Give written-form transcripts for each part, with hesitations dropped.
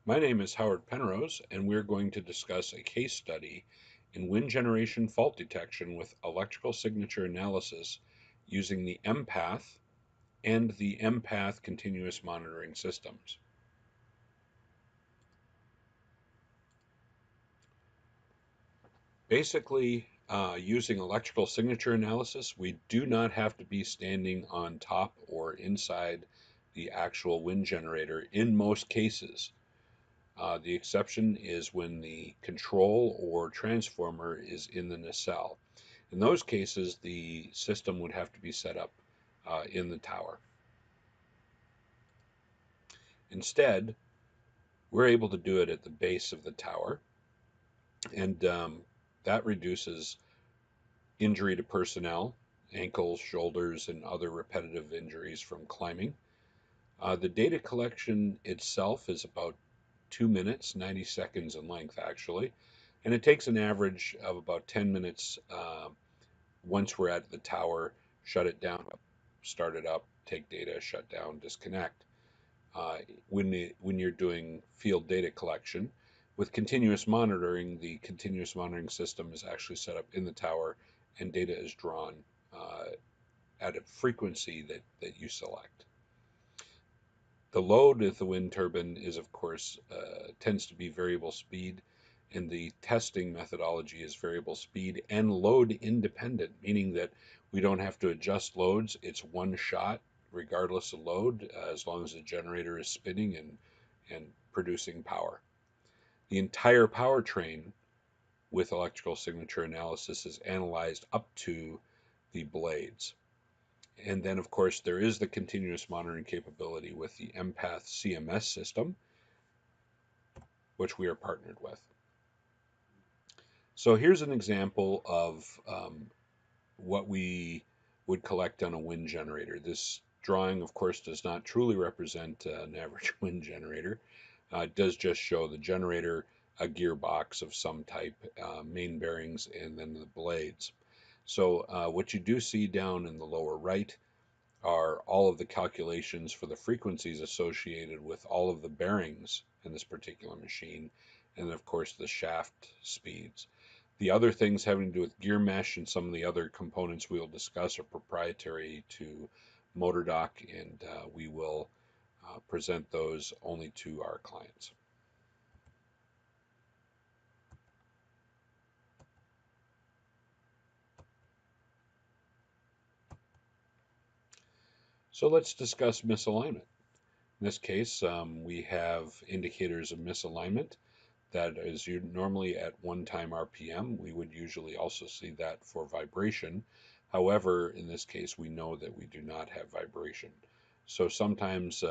My name is Howard Penrose, and we're going to discuss a case study in wind generation fault detection with electrical signature analysis using the Empath and the Empath continuous monitoring systems. Basically, using electrical signature analysis, we do not have to be standing on top or inside the actual wind generator in most cases. The exception is when the control or transformer is in the nacelle. In those cases, the system would have to be set up in the tower. Instead, we're able to do it at the base of the tower, and that reduces injury to personnel, ankles, shoulders, and other repetitive injuries from climbing. The data collection itself is about 2 minutes, 90 seconds in length, actually. And it takes an average of about 10 minutes once we're at the tower, shut it down, start it up, take data, shut down, disconnect. When you're doing field data collection, with continuous monitoring, the continuous monitoring system is actually set up in the tower and data is drawn at a frequency that you select. The load of the wind turbine is, of course, tends to be variable speed, and the testing methodology is variable speed and load independent, meaning that we don't have to adjust loads. It's one shot, regardless of load, as long as the generator is spinning and producing power. The entire powertrain with electrical signature analysis is analyzed up to the blades. And then, of course, there is the continuous monitoring capability with the Empath CMS system, which we are partnered with. So here's an example of what we would collect on a wind generator. This drawing, of course, does not truly represent an average wind generator. It does just show the generator, a gearbox of some type, main bearings, and then the blades. So what you do see down in the lower right are all of the calculations for the frequencies associated with all of the bearings in this particular machine, and of course the shaft speeds. The other things having to do with gear mesh and some of the other components we will discuss are proprietary to MotorDock, and we will present those only to our clients. So let's discuss misalignment. In this case, we have indicators of misalignment that is normally at 1 time RPM. We would usually also see that for vibration. However, in this case, we know that we do not have vibration. So sometimes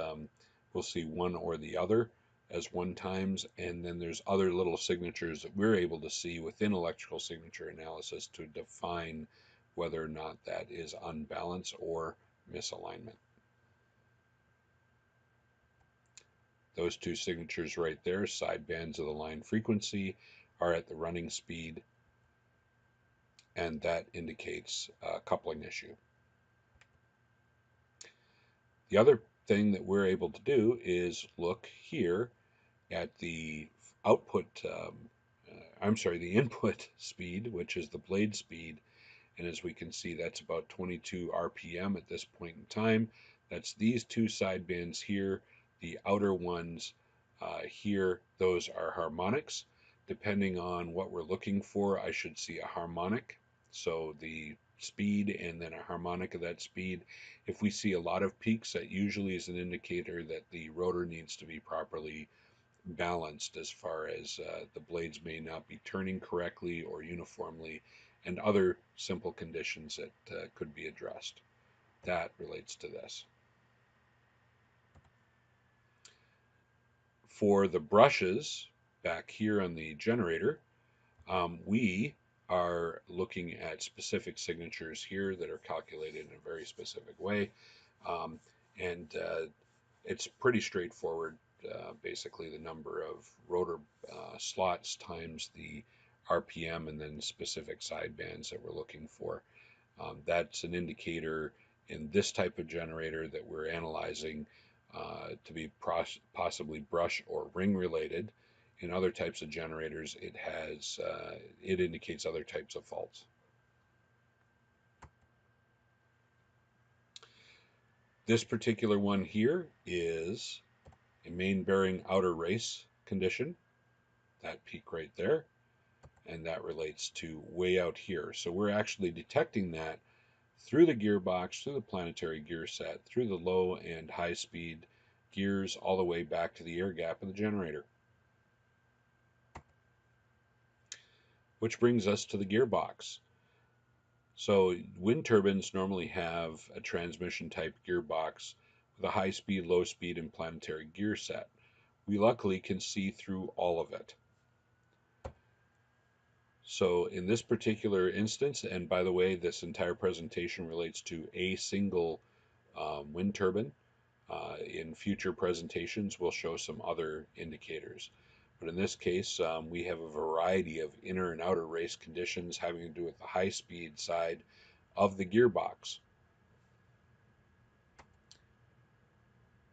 we'll see one or the other as 1 times, and then there's other little signatures that we're able to see within electrical signature analysis to define whether or not that is unbalance or misalignment. Those two signatures right there, side bands of the line frequency, are at the running speed, and that indicates a coupling issue. The other thing that we're able to do is look here at the the input speed, which is the blade speed, and as we can see, that's about 22 RPM at this point in time. That's these two side bands here. The outer ones here, those are harmonics. Depending on what we're looking for, I should see a harmonic. So the speed and then a harmonic of that speed. If we see a lot of peaks, that usually is an indicator that the rotor needs to be properly balanced as far as the blades may not be turning correctly or uniformly, and other simple conditions that could be addressed. That relates to this. For the brushes back here on the generator, we are looking at specific signatures here that are calculated in a very specific way. And it's pretty straightforward. Basically, the number of rotor slots times the RPM and then specific sidebands that we're looking for. That's an indicator in this type of generator that we're analyzing to be possibly brush or ring related. In other types of generators, it indicates other types of faults. This particular one here is a main bearing outer race condition, that peak right there, and that relates to way out here. So we're actually detecting that through the gearbox, through the planetary gear set, through the low and high speed gears, all the way back to the air gap of the generator. Which brings us to the gearbox. So wind turbines normally have a transmission type gearbox with a high speed, low speed, and planetary gear set. We luckily can see through all of it. So in this particular instance, and by the way, this entire presentation relates to a single wind turbine. In future presentations, we'll show some other indicators. But in this case, we have a variety of inner and outer race conditions having to do with the high speed side of the gearbox.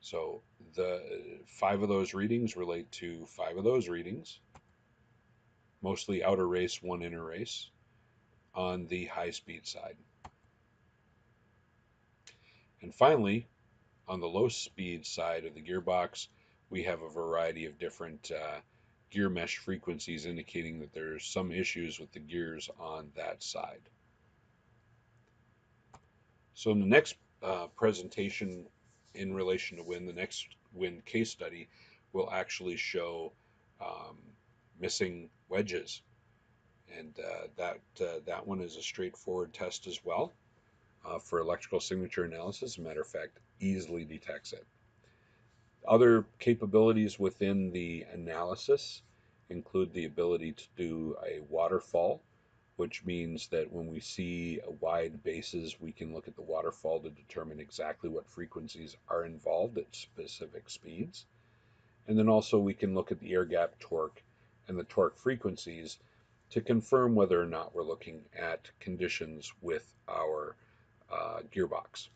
So the 5 of those readings relate to 5 of those readings, mostly outer race, 1 inner race, on the high speed side. And finally, on the low speed side of the gearbox, we have a variety of different gear mesh frequencies indicating that there's some issues with the gears on that side. So in the next presentation in relation to wind, the next wind case study will actually show missing wedges. And that one is a straightforward test as well for electrical signature analysis. As a matter of fact, easily detects it. Other capabilities within the analysis include the ability to do a waterfall, which means that when we see wide bases, we can look at the waterfall to determine exactly what frequencies are involved at specific speeds. And then also we can look at the air gap torque and the torque frequencies to confirm whether or not we're looking at conditions with our gearbox.